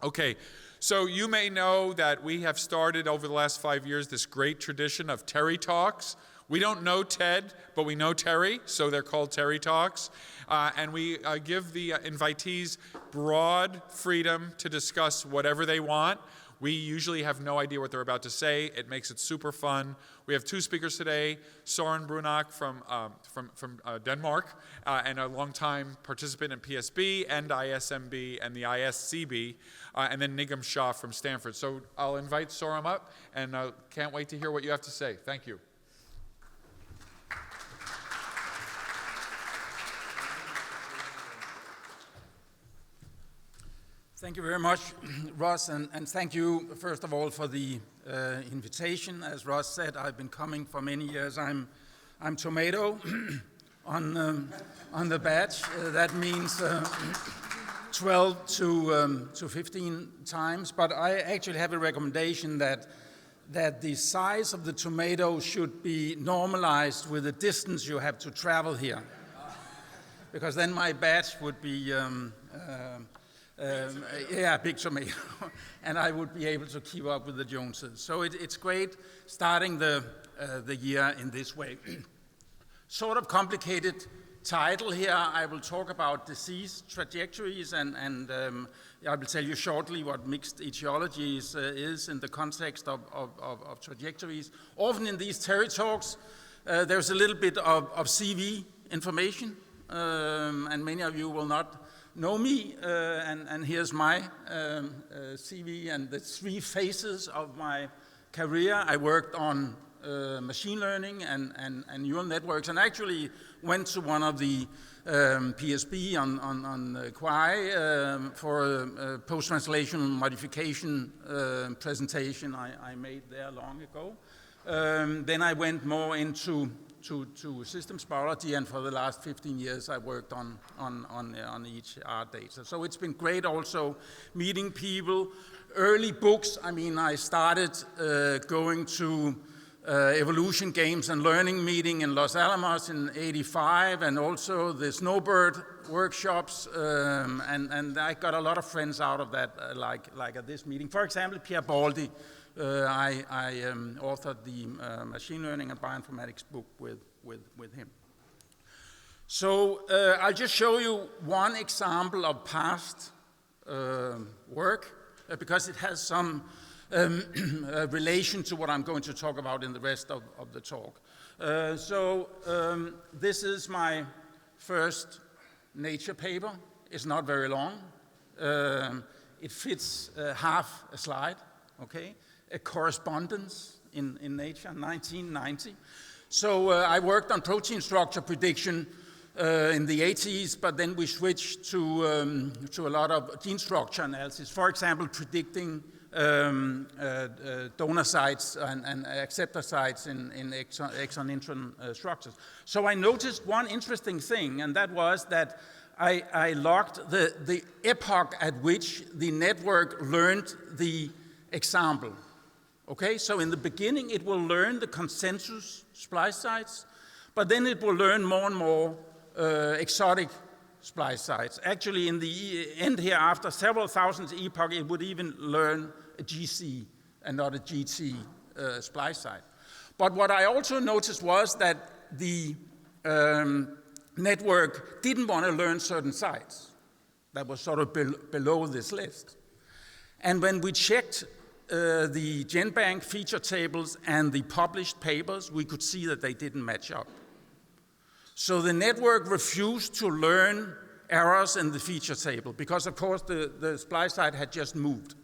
Okay, so you may know that we have started over the last 5 years this great tradition of TERI Talks. We don't know Ted, but we know TERI, so they're called TERI Talks. And we give the invitees broad freedom to discuss whatever they want. We usually have no idea what they're about to say. It makes it super fun. We have two speakers today, Søren Brunak from Denmark, and a longtime participant in PSB and ISMB and the ISCB, and then Nigam Shah from Stanford. So I'll invite Søren up, and can't wait to hear what you have to say. Thank you. Thank you very much, Ross, and thank you, first of all, for the invitation. As Ross said, I've been coming for many years. I'm tomato on the badge. That means 12 to 15 times, but I actually have a recommendation that the size of the tomato should be normalized with the distance you have to travel here, because then my badge would be big tomato, and I would be able to keep up with the Joneses. So it's great starting the year in this way. Sort of complicated title here. I will talk about disease trajectories, and I will tell you shortly what mixed etiologies is in the context of trajectories. Often in these TERI talks, there's a little bit of CV information, and many of you will not know me, and here's my CV and the three phases of my career. I worked on machine learning and neural networks, and actually went to one of the PSB on Quai for a post-translational modification presentation I made there long ago. Then I went more into systems biology, and for the last 15 years I worked on EHR data. So it's been great also meeting people. Early books, I mean, I started going to Evolution Games and Learning meeting in Los Alamos in '85, and also the Snowbird workshops, and I got a lot of friends out of that, like at this meeting. For example, Pierre Baldi. I authored the machine learning and bioinformatics book with him. So I'll just show you one example of past work, because it has some relation to what I'm going to talk about in the rest of the talk. This is my first Nature paper. It's not very long. It fits half a slide, okay? A correspondence in Nature, 1990. So I worked on protein structure prediction in the 80s, but then we switched to a lot of gene structure analysis. For example, predicting donor sites and acceptor sites in exon-intron structures. So I noticed one interesting thing, and that was that I logged the epoch at which the network learned the example. Okay, so in the beginning it will learn the consensus splice sites, but then it will learn more and more exotic splice sites. Actually, in the end here, after several thousand epoch, it would even learn a GC and not a GT splice site. But what I also noticed was that the network didn't want to learn certain sites that was sort of below this list. And when we checked the GenBank feature tables and the published papers, we could see that they didn't match up. So the network refused to learn errors in the feature table because, of course, the splice site had just moved.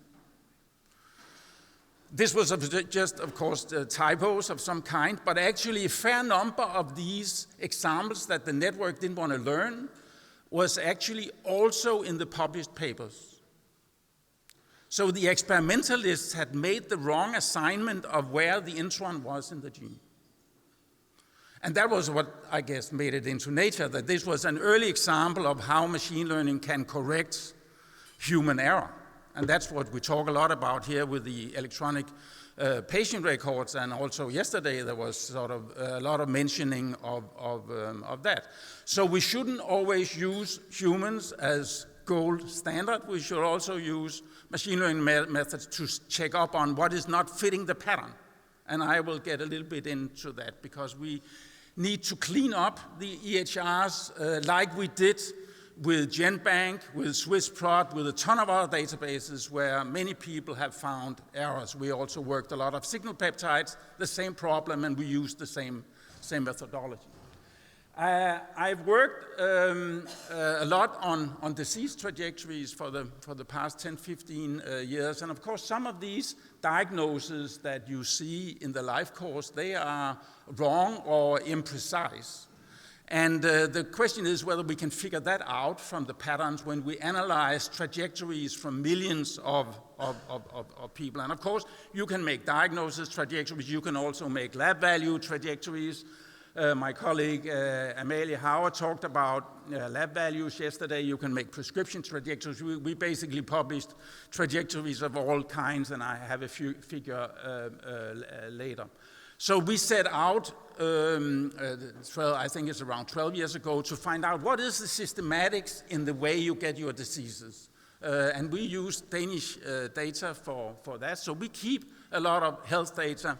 This was just, of course, typos of some kind, but actually a fair number of these examples that the network didn't want to learn was actually also in the published papers. So the experimentalists had made the wrong assignment of where the intron was in the gene. And that was what, I guess, made it into Nature, that this was an early example of how machine learning can correct human error. And that's what we talk a lot about here with the electronic patient records, and also yesterday there was sort of a lot of mentioning of that. So we shouldn't always use humans as gold standard. We should also use machine learning methods to check up on what is not fitting the pattern. And I will get a little bit into that because we need to clean up the EHRs like we did with GenBank, with SwissProt, with a ton of other databases where many people have found errors. We also worked a lot of signal peptides, the same problem, and we used the same methodology. I've worked a lot on disease trajectories for the past 10, 15 years. And of course, some of these diagnoses that you see in the life course, they are wrong or imprecise. And the question is whether we can figure that out from the patterns when we analyze trajectories from millions of people. And of course, you can make diagnosis trajectories. You can also make lab value trajectories. My colleague Amalie Hauer talked about lab values yesterday. You can make prescription trajectories. We basically published trajectories of all kinds, and I have a figure later. So we set out, I think it's around 12 years ago, to find out what is the systematics in the way you get your diseases. And we use Danish data for that. So we keep a lot of health data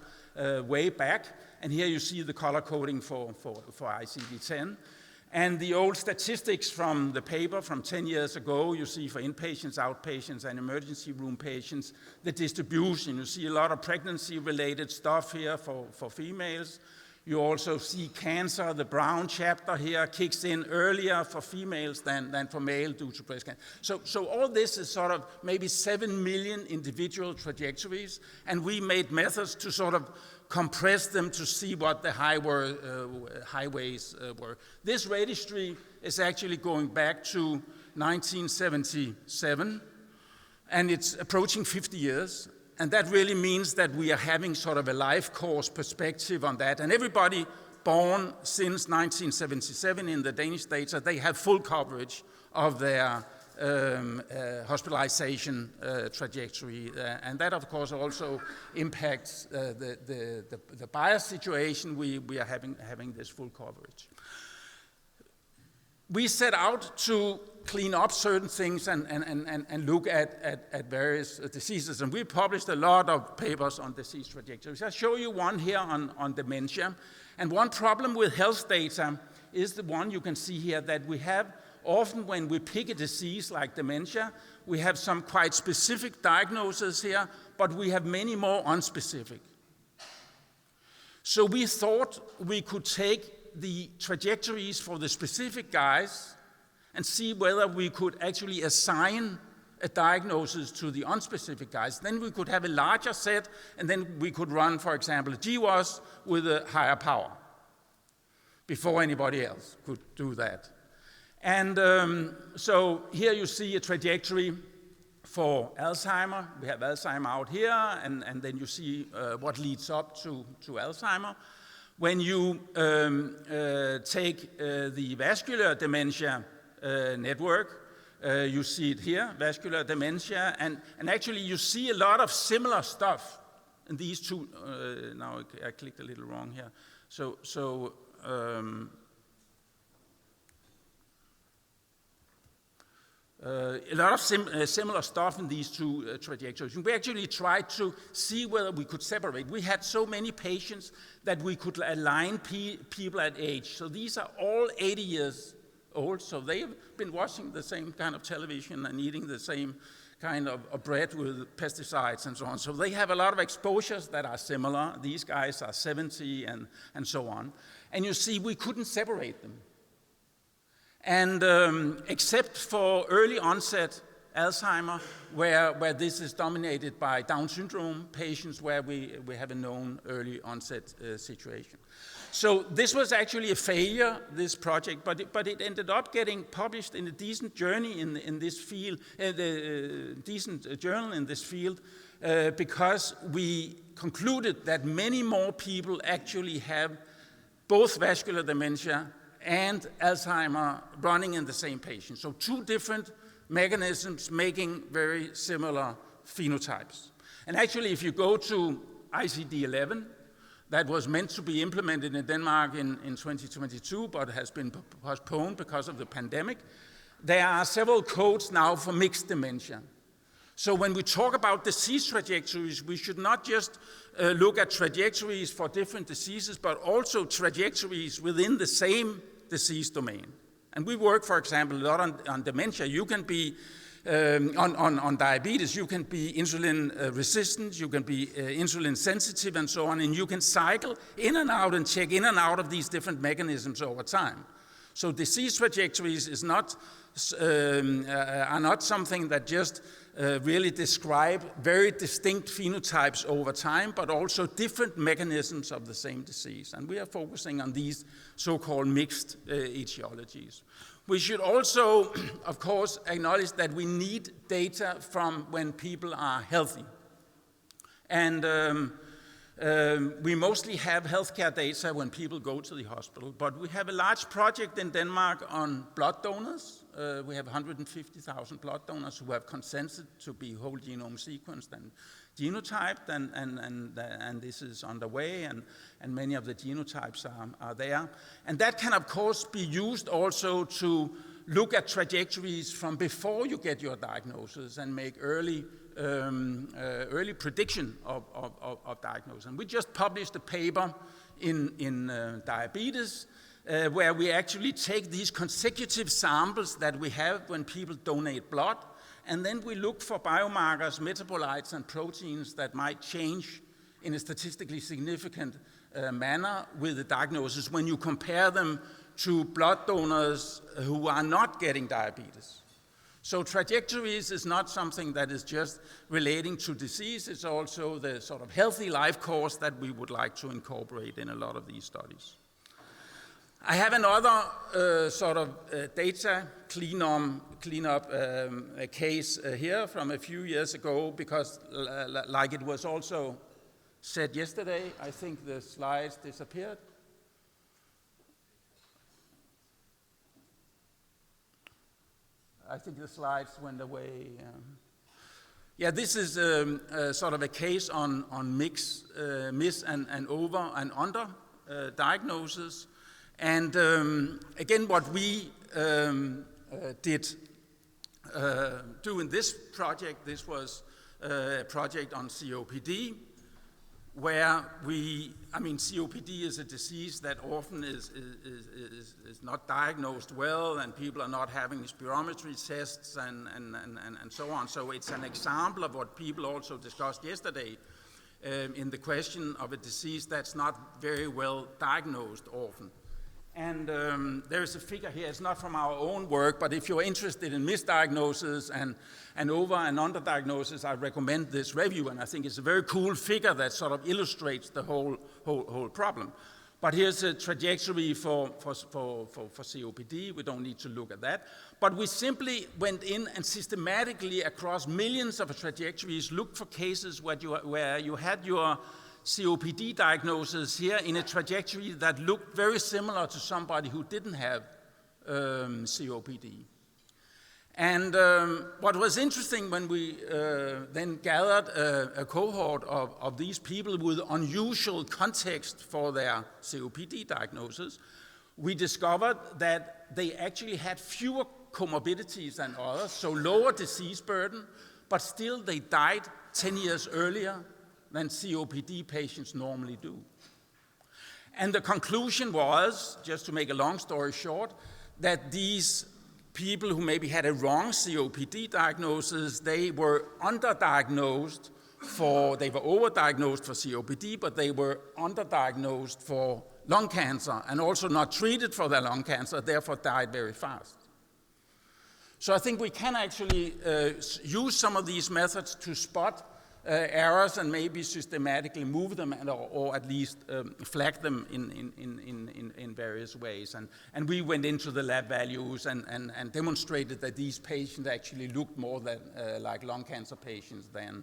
way back. And here you see the color coding for ICD-10. And the old statistics from the paper from 10 years ago, you see for inpatients, outpatients, and emergency room patients, the distribution. You see a lot of pregnancy-related stuff here for females. You also see cancer. The brown chapter here kicks in earlier for females than for male due to breast cancer. So all this is sort of maybe 7 million individual trajectories, and we made methods to sort of compress them to see what the highways were. This registry is actually going back to 1977, and it's approaching 50 years. And that really means that we are having sort of a life course perspective on that. And everybody born since 1977 in the Danish data, they have full coverage of their hospitalization trajectory. And that, of course, also impacts the bias situation. We are having this full coverage. We set out to clean up certain things and look at various diseases. And we published a lot of papers on disease trajectories. I'll show you one here on dementia. And one problem with health data is the one you can see here, that we have often when we pick a disease like dementia, we have some quite specific diagnoses here, but we have many more unspecific. So we thought we could take the trajectories for the specific guys and see whether we could actually assign a diagnosis to the unspecific guys. Then we could have a larger set, and then we could run, for example, a GWAS with a higher power before anybody else could do that. And so here you see a trajectory for Alzheimer. We have Alzheimer out here, and then you see what leads up to Alzheimer. When you take the vascular dementia network, you see it here, vascular dementia, and actually you see a lot of similar stuff in these two. Now I clicked a little wrong here. A lot of similar stuff in these two trajectories. We actually tried to see whether we could separate. We had so many patients that we could align people at age. So these are all 80 years old, so they've been watching the same kind of television and eating the same kind of bread with pesticides and so on. So they have a lot of exposures that are similar. These guys are 70 and so on. And you see, we couldn't separate them. And except for early onset Alzheimer, where this is dominated by Down syndrome patients, where we have a known early onset situation. So this was actually a failure, this project, but it ended up getting published in a decent journal in this field, because we concluded that many more people actually have both vascular dementia and Alzheimer running in the same patient. So two different mechanisms making very similar phenotypes. And actually, if you go to ICD-11, that was meant to be implemented in Denmark in 2022, but has been postponed because of the pandemic, there are several codes now for mixed dementia. So when we talk about disease trajectories, we should not just look at trajectories for different diseases, but also trajectories within the same disease domain. And we work, for example, a lot on dementia. You can be, on diabetes, you can be insulin resistant, you can be insulin sensitive and so on, and you can cycle in and out and check in and out of these different mechanisms over time. So disease trajectories is not, are not something that just really describe very distinct phenotypes over time, but also different mechanisms of the same disease. And we are focusing on these so-called mixed etiologies. We should also, of course, acknowledge that we need data from when people are healthy. And we mostly have healthcare data when people go to the hospital, but we have a large project in Denmark on blood donors. We have 150,000 blood donors who have consented to be whole genome sequenced and genotyped, and this is underway, and many of the genotypes are there. And that can, of course, be used also to look at trajectories from before you get your diagnosis and make early prediction of diagnosis. And we just published a paper in Diabetes where we actually take these consecutive samples that we have when people donate blood, and then we look for biomarkers, metabolites, and proteins that might change in a statistically significant manner with the diagnosis when you compare them to blood donors who are not getting diabetes. So trajectories is not something that is just relating to disease, it's also the sort of healthy life course that we would like to incorporate in a lot of these studies. I have another sort of data cleanup case here from a few years ago, because like it was also said yesterday, I think the slides disappeared. I think the slides went away. Yeah, this is sort of a case on miss and over and under diagnosis. And again, what we did do in this project, this was a project on COPD, where COPD is a disease that often is not diagnosed well, and people are not having spirometry tests and so on. So it's an example of what people also discussed yesterday in the question of a disease that's not very well diagnosed often. And there's a figure here, it's not from our own work, but if you're interested in misdiagnosis and over and underdiagnosis, I recommend this review, and I think it's a very cool figure that sort of illustrates the whole problem. But here's a trajectory for COPD, we don't need to look at that. But we simply went in and systematically across millions of trajectories looked for cases where you had your COPD diagnosis here in a trajectory that looked very similar to somebody who didn't have COPD. And what was interesting when we then gathered a cohort of these people with unusual context for their COPD diagnosis, we discovered that they actually had fewer comorbidities than others, so lower disease burden, but still they died 10 years earlier than COPD patients normally do. And the conclusion was, just to make a long story short, that these people who maybe had a wrong COPD diagnosis, they were overdiagnosed for COPD, but they were underdiagnosed for lung cancer and also not treated for their lung cancer, therefore died very fast. So I think we can actually use some of these methods to spot errors and maybe systematically move them or at least flag them in various ways. And we went into the lab values and demonstrated that these patients actually looked more like lung cancer patients than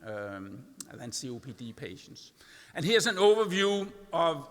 COPD patients. And here's an overview of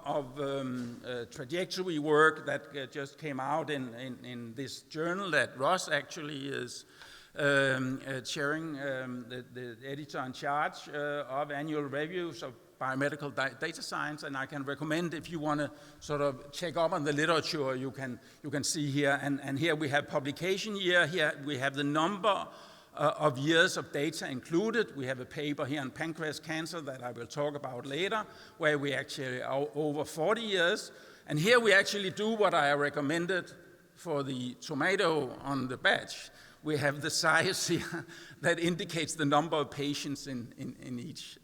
trajectory work that just came out in this journal that Ross actually is chairing, the editor in charge of annual reviews of biomedical data science, and I can recommend if you want to sort of check up on the literature, you can see here, and here we have publication year, here we have the number of years of data included. We have a paper here on pancreas cancer that I will talk about later, where we actually are over 40 years, and here we actually do what I recommended for the tomato on the batch. We have the size here that indicates the number of patients in each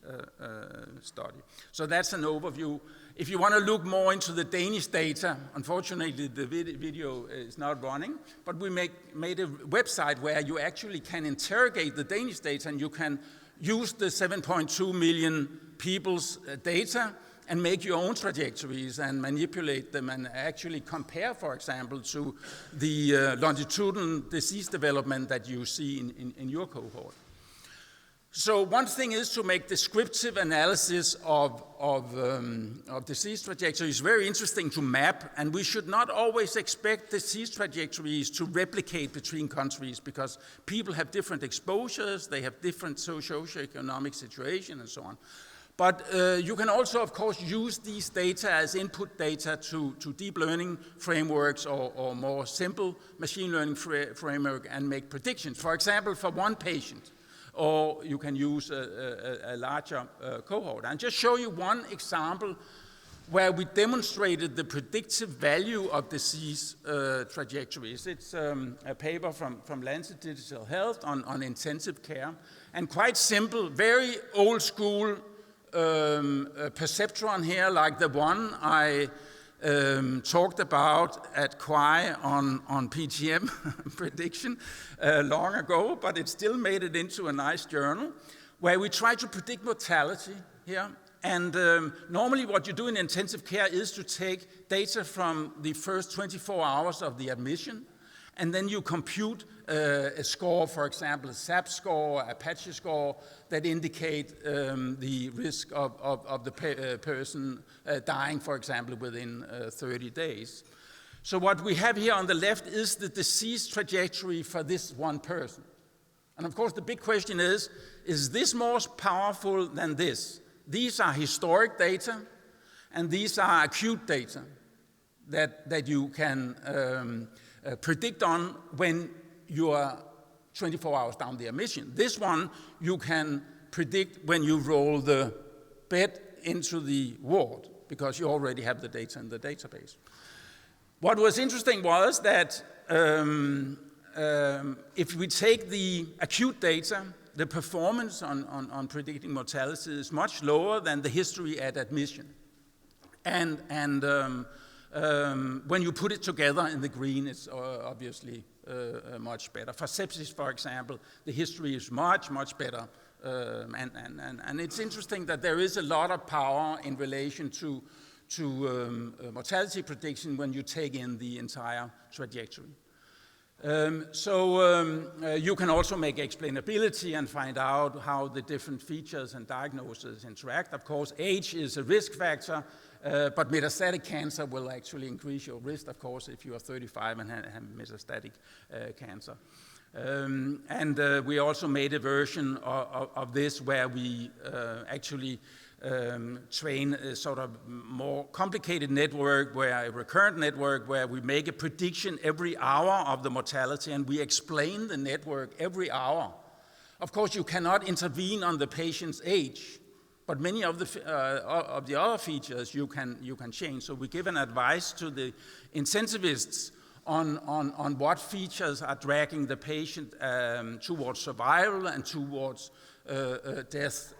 study. So that's an overview. If you want to look more into the Danish data, unfortunately the video is not running, but we made a website where you actually can interrogate the Danish data, and you can use the 7.2 million people's data and make your own trajectories and manipulate them and actually compare, for example, to the longitudinal disease development that you see in your cohort. So one thing is to make descriptive analysis of disease trajectories. It's very interesting to map, and we should not always expect disease trajectories to replicate between countries, because people have different exposures, they have different socio-economic situation and so on. But you can also, of course, use these data as input data to deep learning frameworks or more simple machine learning framework and make predictions. For example, for one patient, or you can use a larger cohort. And just show you one example where we demonstrated the predictive value of disease trajectories. It's a paper from Lancet Digital Health on intensive care. And quite simple, very old school perceptron here, like the one I talked about at Quai on PGM prediction long ago, but it still made it into a nice journal, where we try to predict mortality here. And normally what you do in intensive care is to take data from the first 24 hours of the admission, and then you compute a score, for example, a SAP score, Apache score, that indicate the risk of the person dying, for example, within 30 days. So what we have here on the left is the disease trajectory for this one person. And of course, the big question is this more powerful than this? These are historic data, and these are acute data that you can predict on when you are 24 hours down the admission. This one you can predict when you roll the bed into the ward, because you already have the data in the database. What was interesting was that if we take the acute data, the performance on predicting mortality is much lower than the history at admission. And when you put it together in the green, it's obviously much better. For sepsis, for example, the history is much, much better. And it's interesting that there is a lot of power in relation to mortality prediction when you take in the entire trajectory. You can also make explainability and find out how the different features and diagnoses interact. Of course, age is a risk factor, but metastatic cancer will actually increase your risk, of course, if you are 35 and have metastatic cancer. We also made a version of this where we actually train a sort of more complicated network, a recurrent network, where we make a prediction every hour of the mortality, and we explain the network every hour. Of course, you cannot intervene on the patient's age, but many of the other features you can change. So we give an advice to the intensivists on what features are dragging the patient towards survival and towards death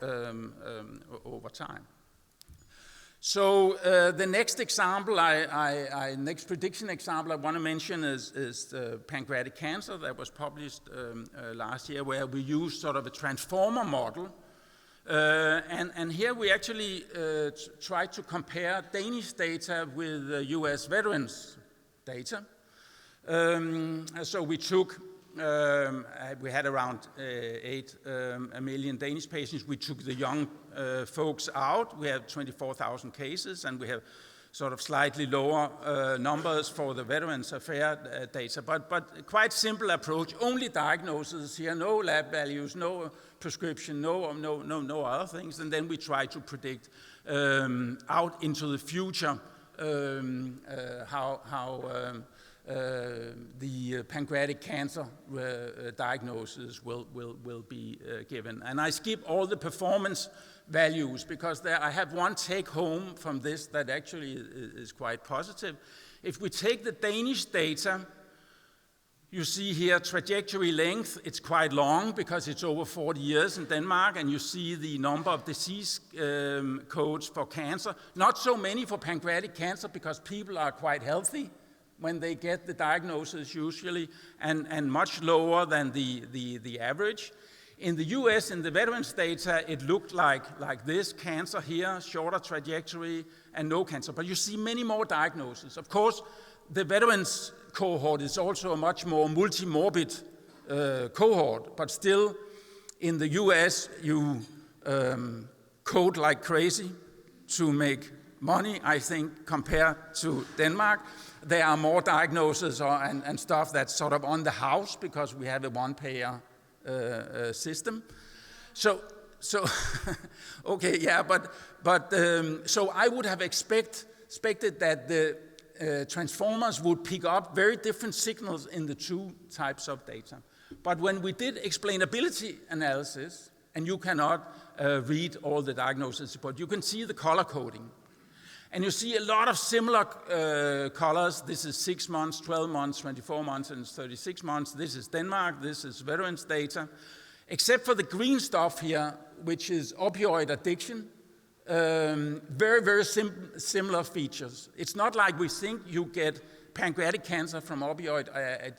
over time. So the next example, next prediction example I want to mention is pancreatic cancer that was published last year, where we used sort of a transformer model. And here we actually try to compare Danish data with US veterans data. So we took, we had around 8 million Danish patients. We took the young folks out. We have 24,000 cases, and we have sort of slightly lower numbers for the Veterans Affairs data, but quite simple approach, only diagnosis here, no lab values, no prescription, no other things, and then we try to predict out into the future how the pancreatic cancer diagnosis will be given. And I skip all the performance values because I have one take home from this that actually is quite positive. If we take the Danish data, you see here trajectory length, it's quite long because it's over 40 years in Denmark, and you see the number of disease codes for cancer. Not so many for pancreatic cancer because people are quite healthy when they get the diagnosis usually, and much lower than the average. In the US, in the veterans data, it looked like this, cancer here, shorter trajectory, and no cancer. But you see many more diagnoses. Of course, the veterans cohort is also a much more multimorbid cohort, but still in the US, you code like crazy to make money, I think, compared to Denmark. There are more diagnoses and stuff that's sort of on the house because we have a one-payer system. So okay, yeah, but so I would have expected that the transformers would pick up very different signals in the two types of data. But when we did explainability analysis, and you cannot read all the diagnoses, but you can see the color coding. And you see a lot of similar colors. This is 6 months, 12 months, 24 months, and 36 months. This is Denmark, this is veterans data. Except for the green stuff here, which is opioid addiction, very similar features. It's not like we think you get pancreatic cancer from opioid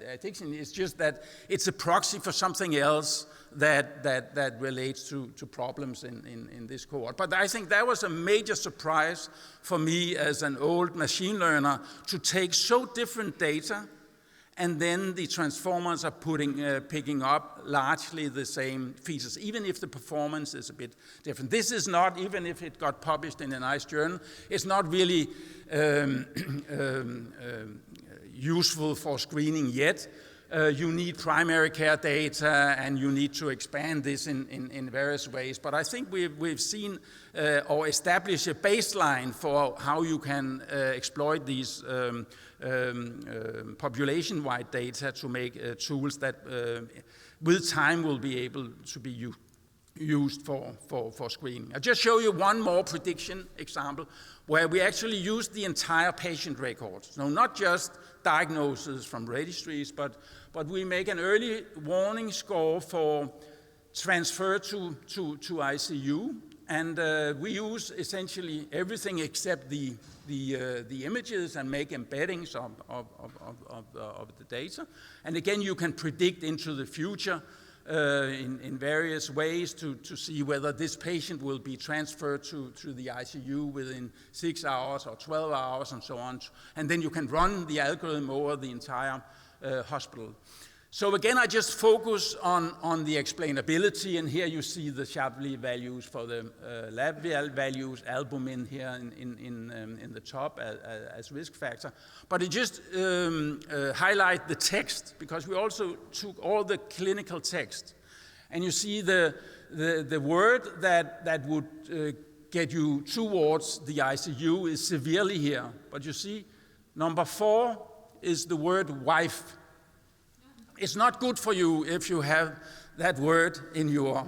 addiction. It's just that it's a proxy for something else that relates to problems in this cohort. But I think that was a major surprise for me as an old machine learner to take so different data, and then the transformers are picking up largely the same features, even if the performance is a bit different. This is not, even if it got published in a nice journal, it's not really useful for screening yet. You need primary care data, and you need to expand this in various ways. But I think we've seen or established a baseline for how you can exploit these population-wide data to make tools that with time will be able to be used for screening. I'll just show you one more prediction example where we actually use the entire patient record. So not just diagnoses from registries, but we make an early warning score for transfer to ICU, and we use essentially everything except the images and make embeddings of the data. And again, you can predict into the future in various ways to see whether this patient will be transferred to the ICU within 6 hours or 12 hours and so on. And then you can run the algorithm over the entire hospital. So again, I just focus on the explainability, and here you see the Shapley values for the lab values, albumin here in the top as risk factor. But it just highlight the text, because we also took all the clinical text. And you see the word that would get you towards the ICU is severely here. But you see, number 4 is the word wife. It's not good for you if you have that word in your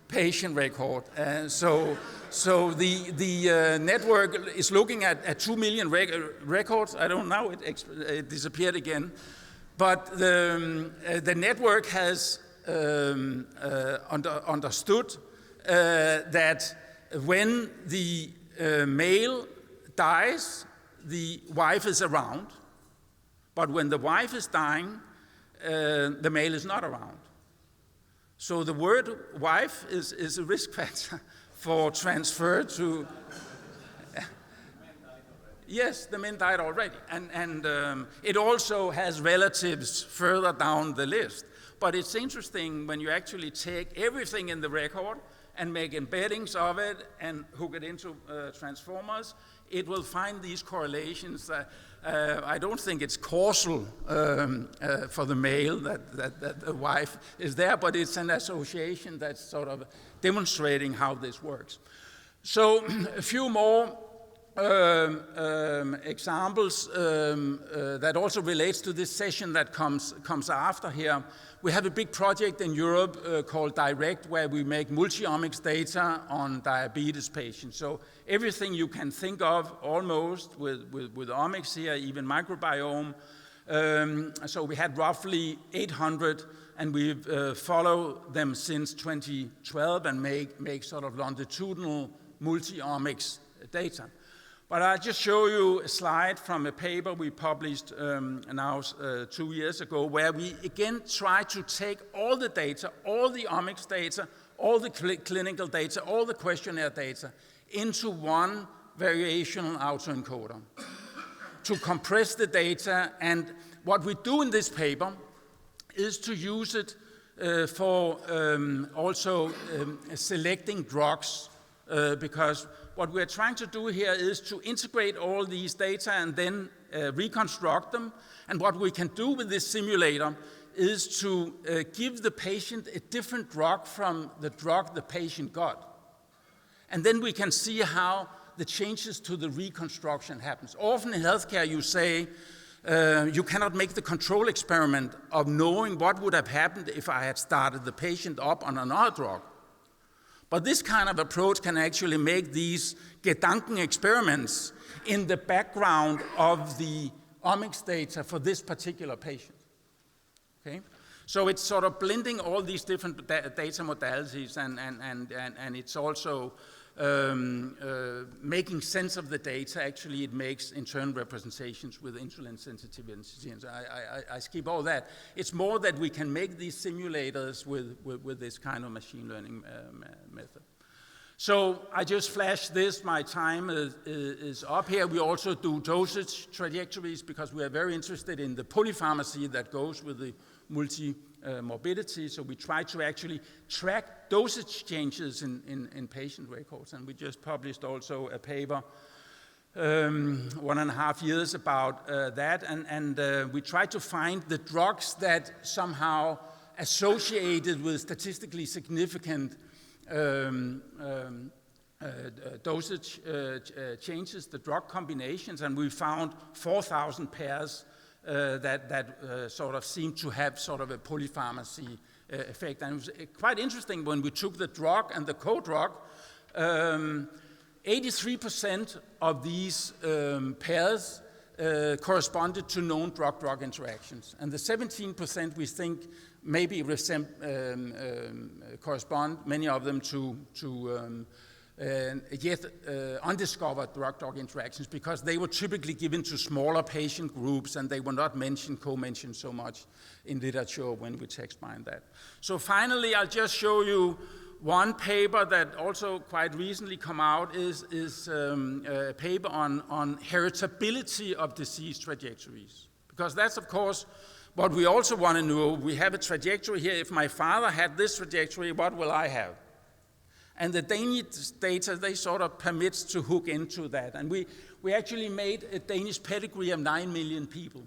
patient record. So the network is looking at 2 million records. I don't know, it disappeared again. But the network has understood that when the male dies, the wife is around. But when the wife is dying, the male is not around. So the word wife is a risk factor for transfer to... Yes, the men died already. And it also has relatives further down the list. But it's interesting when you actually take everything in the record and make embeddings of it and hook it into transformers, it will find these correlations. I don't think it's causal for the male that the wife is there, but it's an association that's sort of demonstrating how this works. So a few more examples that also relates to this session that comes after here. We have a big project in Europe called DIRECT, where we make multi-omics data on diabetes patients. So everything you can think of almost with omics here, even microbiome. So we had roughly 800, and we've followed them since 2012 and make sort of longitudinal multi-omics data. But I'll just show you a slide from a paper we published now 2 years ago, where we again try to take all the data, all the omics data, all the clinical data, all the questionnaire data into one variational autoencoder to compress the data. And what we do in this paper is to use it for also selecting drugs, because what we're trying to do here is to integrate all these data and then reconstruct them. And what we can do with this simulator is to give the patient a different drug from the drug the patient got. And then we can see how the changes to the reconstruction happens. Often in healthcare you say, you cannot make the control experiment of knowing what would have happened if I had started the patient up on another drug. But this kind of approach can actually make these Gedanken experiments in the background of the omics data for this particular patient. Okay? So it's sort of blending all these different data modalities, and it's also making sense of the data. Actually, it makes internal representations with insulin sensitivity. And I skip all that. It's more that we can make these simulators with this kind of machine learning method. So I just flashed this. My time is up here. We also do dosage trajectories because we are very interested in the polypharmacy that goes with the multimorbidity. So we try to actually track dosage changes in patient records. And we just published also a paper 1.5 years about that. And we try to find the drugs that somehow associated with statistically significant dosage changes, the drug combinations, and we found 4,000 pairs that sort of seem to have sort of a polypharmacy effect. And it was quite interesting when we took the drug and the co-drug, 83% of these pairs corresponded to known drug-drug interactions. And the 17% we think maybe correspond, many of them, to yet undiscovered drug-drug interactions, because they were typically given to smaller patient groups and they were not co-mentioned so much in literature when we text mine that. So finally, I'll just show you one paper that also quite recently come out is a paper on heritability of disease trajectories. Because that's, of course, what we also want to know. We have a trajectory here. If my father had this trajectory, what will I have? And the Danish data, they sort of permits to hook into that. And we actually made a Danish pedigree of 9 million people.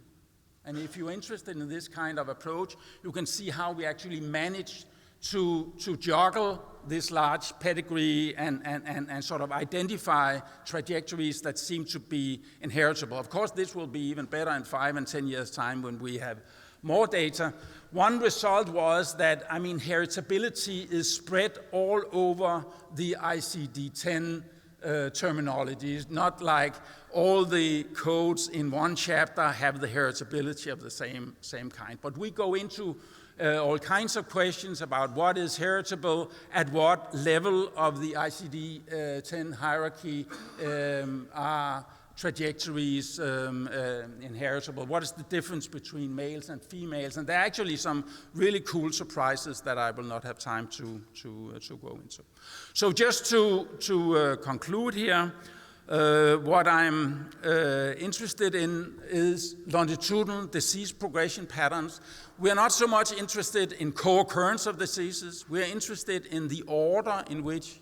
And if you're interested in this kind of approach, you can see how we actually managed to juggle this large pedigree and sort of identify trajectories that seem to be inheritable. Of course, this will be even better in 5 and 10 years' time when we have more data. One result was that, heritability is spread all over the ICD-10 terminologies, not like all the codes in one chapter have the heritability of the same kind. But we go into all kinds of questions about what is heritable, at what level of the ICD-10 hierarchy are trajectories inheritable, what is the difference between males and females, and there are actually some really cool surprises that I will not have time to go into. So just to conclude here, what I'm interested in is longitudinal disease progression patterns. We are not so much interested in co-occurrence of diseases. We are interested in the order in which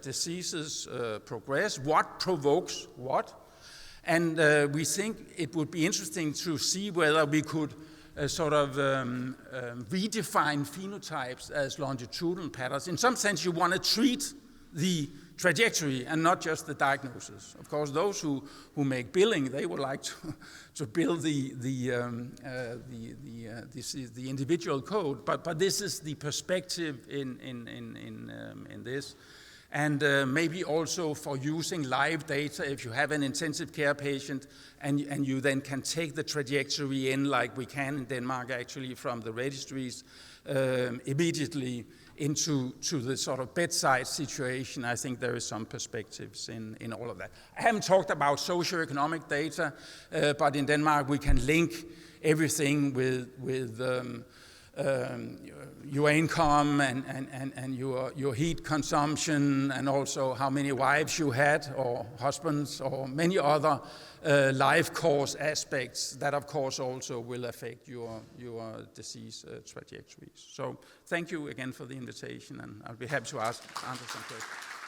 diseases progress, what provokes what. And we think it would be interesting to see whether we could redefine phenotypes as longitudinal patterns. In some sense, you want to treat the trajectory and not just the diagnosis. Of course, those who make billing, they would like to bill the individual code, but this is the perspective in this. And maybe also for using live data, if you have an intensive care patient and you then can take the trajectory in, like we can in Denmark actually from the registries, immediately into the sort of bedside situation. I think there is some perspectives in all of that. I haven't talked about socioeconomic data, but in Denmark we can link everything with your income and your heat consumption, and also how many wives you had or husbands, or many other life course aspects that of course also will affect your disease trajectories. So thank you again for the invitation, and I'll be happy to answer some questions.